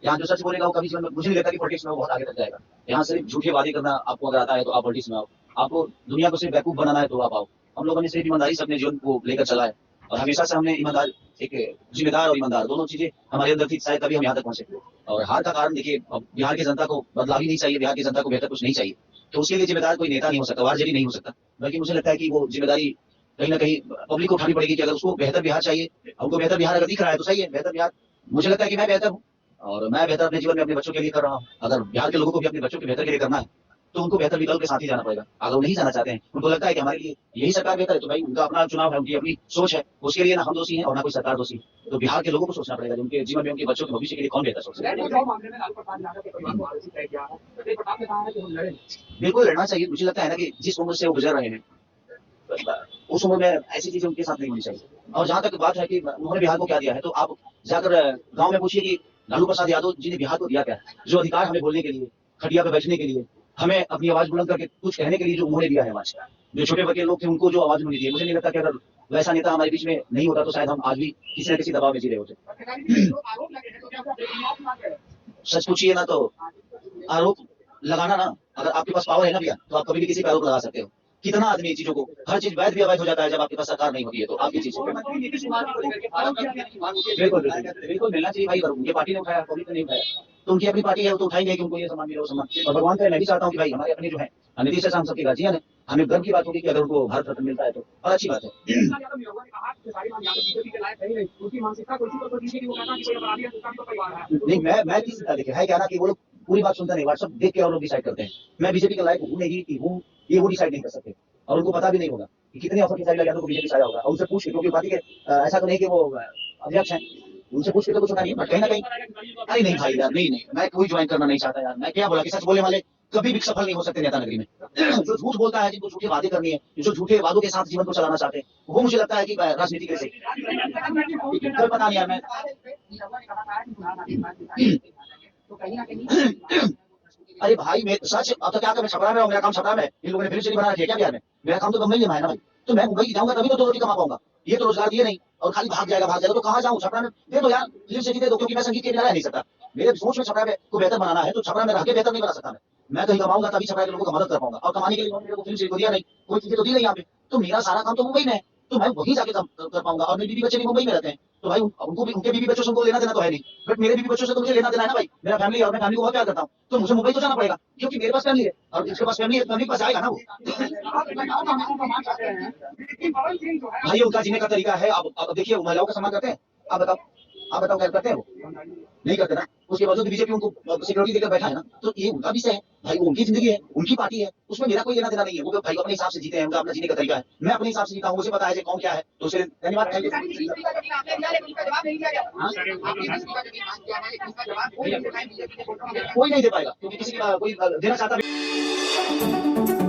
यहाँ जो सच बोलेगा वो कभी जीवन में, मुझे नहीं लगता कि पॉलिटिक्स में वो बहुत आगे तक जाएगा। यहाँ सिर्फ झूठे वादे करना आपको अगर आता है तो आप पॉलिटिक्स में आओ। आपको दुनिया को सिर्फ बेवकूफ बनाना है तो आप आओ। हम लोगों ने सिर्फ ईमानदारी से अपने जीवन को लेकर चला है, और हमेशा से हमने ईमानदार, एक जिम्मेदार और ईमानदार दोनों चीजें हमारे अंदर थी, शायद तभी हम यहाँ तक पहुंचे। और हार का कारण देखिए, अब बिहार की जनता को बदलाव ही नहीं चाहिए, बिहार की जनता को बेहतर कुछ नहीं चाहिए, तो उसके लिए जिम्मेदार कोई नेता नहीं हो सकता, आरजेडी नहीं हो सकता। बल्कि मुझे लगता है कि वो जिम्मेदारी कहीं ना कहीं पब्लिक को उठानी पड़ेगी कि अगर उसको बेहतर बिहार चाहिए, हमको बेहतर बिहार अगर दिख रहा है तो सही है, बेहतर बिहार। मुझे लगता है कि मैं बेहतर हूँ, और मैं बेहतर अपने जीवन में अपने बच्चों के लिए कर रहा हूँ। अगर बिहार के लोगों को भी अपने बच्चों के बेहतर के लिए करना है तो उनको बेहतर विकल्प के साथ ही जाना पड़ेगा। अगर वो नहीं जाना चाहते हैं, उनको लगता है कि हमारे लिए यही सरकार बेहतर है, तो भाई उनका अपना चुनाव है, उनकी अपनी सोच है, उसके लिए ना हम दोषी हैं और ना कोई सरकार दोषी है। तो बिहार के लोगों को सोचना पड़ेगा, उनके जीवन में उनके बच्चों के भविष्य के लिए कौन बेहतर सोच सकता है। बिल्कुल लड़ना चाहिए। मुझे लगता है ना कि जिस उम्र से वो गुजर रहे हैं, उस उम्र में ऐसी चीजें उनके साथ नहीं होनी चाहिए। और जहां तक बात है कि उन्होंने बिहार को क्या दिया है, तो आप जाकर गांव में पूछिए कि लालू प्रसाद यादव जी ने बिहार को दिया क्या है। जो अधिकार हमें बोलने के लिए, खटिया पे बैठने के लिए, हमें अपनी आवाज बुलंद करके कुछ कहने के लिए जो उन्होंने दिया है आवाज, जो छोटे बच्चे लोग थे उनको जो आवाज उन्होंने दी है, मुझे नहीं लगता कि अगर वैसा नेता हमारे बीच में नहीं होता तो शायद हम आज भी किसी न किसी दबाव में जी रहे होते। सच पूछिए ना तो आरोप लगाना ना, अगर आपके पास पावर है ना भैया, तो आप कभी भी किसी पे आरोप लगा सकते हो। कितना आदमी चीजों को, हर चीज वैध भी अवैध हो जाता है जब आपके पास सरकार नहीं होती है, तो आपकी चीज बिल्कुल बिल्कुल मिलना चाहिए भाई। अगर उनकी पार्टी ने उठाया, पब्लिक ने नहीं उठाया, तो उनकी अपनी पार्टी है, वो तो उठाएंगे कि उनको ये सम्मान मिले, वो सम्मान। और भगवान का मैं भी चाहता हूँ कि भाई हमारे अपने जो है नीतीश से हम सबके गार्जियन है, हमें गर्व की बात होगी कि अगर उनको भारत रत्न मिलता है तो और अच्छी बात है। नहीं, मैं किस देखिए है क्या ना कि वो लोग पूरी बात सुनते नहीं, व्हाट्सएप देख के और लोग डिसाइड करते हैं। मैं बीजेपी के लायक हूँ नहीं कि हूँ, ये वो डिसाइड नहीं कर सकते, और उनको पता भी नहीं होगा कि कितने अफसर की साइड लगा तो बीजेपी साइड होगा। और उनसे पूछ के, क्योंकि पार्टी के ऐसा तो नहीं कि वो अध्यक्ष हैं, उनसे पूछ के तो कुछ होता नहीं है, बट कहीं ना कहीं अरे नहीं भाई यार, नहीं नहीं, मैं कोई ज्वाइन करना नहीं चाहता यार। मैं क्या बोला कि सच बोलने वाले कभी भी सफल नहीं हो सकते नेता नगरी में। जो झूठ बोलता है, जिनको झूठे वादे करनी है, जो झूठे वादों के साथ जीवन को चलाना चाहते हैं, वो मुझे लगता है कि राजनीति के लिए कोई पता नहीं यार। मैं अरे भाई मैं सच, अब तो क्या कर, मैं छपरा में हूँ, मेरा काम छपरा में है। इन लोगों ने फिल्म सिटी बना रखी है क्या बिहार में? मेरा काम तो बम्बई में है ना भाई, तो मैं मुंबई जाऊंगा तभी तो 2 रोटी कमा पाऊंगा। ये तो रोजगार दिए नहीं, और खाली भाग जाएगा तो कहाँ जाऊँ? छपरा में दे दो यार, फिल्म सिटी दे दो, क्योंकि मैं संगीत के बिना रह नहीं सकता। मेरे सोच में छपरा में को बेहतर बनाना है, तो छपरा में रह के बेहतर नहीं बना सकता मैं कहीं कमाऊंगा तभी छपरा के लोगों को मदद कर पाऊंगा, और कमाने के लिए मेरे को फिल्म सिटी को दिया नहीं, कोई चीजें तो दी नहीं यहाँ पे, तो मेरा सारा काम तो मुंबई में है, तो मैं वहीं जाके कर पाऊंगा। और मेरे बीवी बच्चे भी मुंबई में रहते हैं, तो भाई उनको भी, उनके बीवी बच्चों से उनको लेना देना तो है नहीं, बट मेरे बीवी बच्चों से तो मुझे लेना देना है ना भाई। मेरा फैमिली, और मैं फैमिली को बहुत प्यार करता हूँ, तो मुझे मुंबई तो जाना पड़ेगा, क्योंकि मेरे पास फैमिली है, और जिसके पास फैमिली है, फैमिली के पास आएगा ना वो। भाई उनका जीने का तरीका है। अब देखिए, वो महिलाओं का सम्मान करते हैं। आप बताओ क्या करते हैं? वो नहीं करते ना। उसके बावजूद बीजेपी उनको सिक्योरिटी देकर बैठा है ना, तो ये उनका विषय है भाई, वो उनकी जिंदगी है, उनकी पार्टी है, उसमें मेरा कोई लेना देना नहीं है। वो भाई अपने हिसाब से जीते हैं, उनका अपना जीने का तरीका है। मैं अपने हिसाब से जीता हूँ, मुझे पता है कि कौन क्या है, तो उसके धन्यवाद। कोई नहीं दे पाएगा, क्योंकि किसी का कोई देना चाहता भी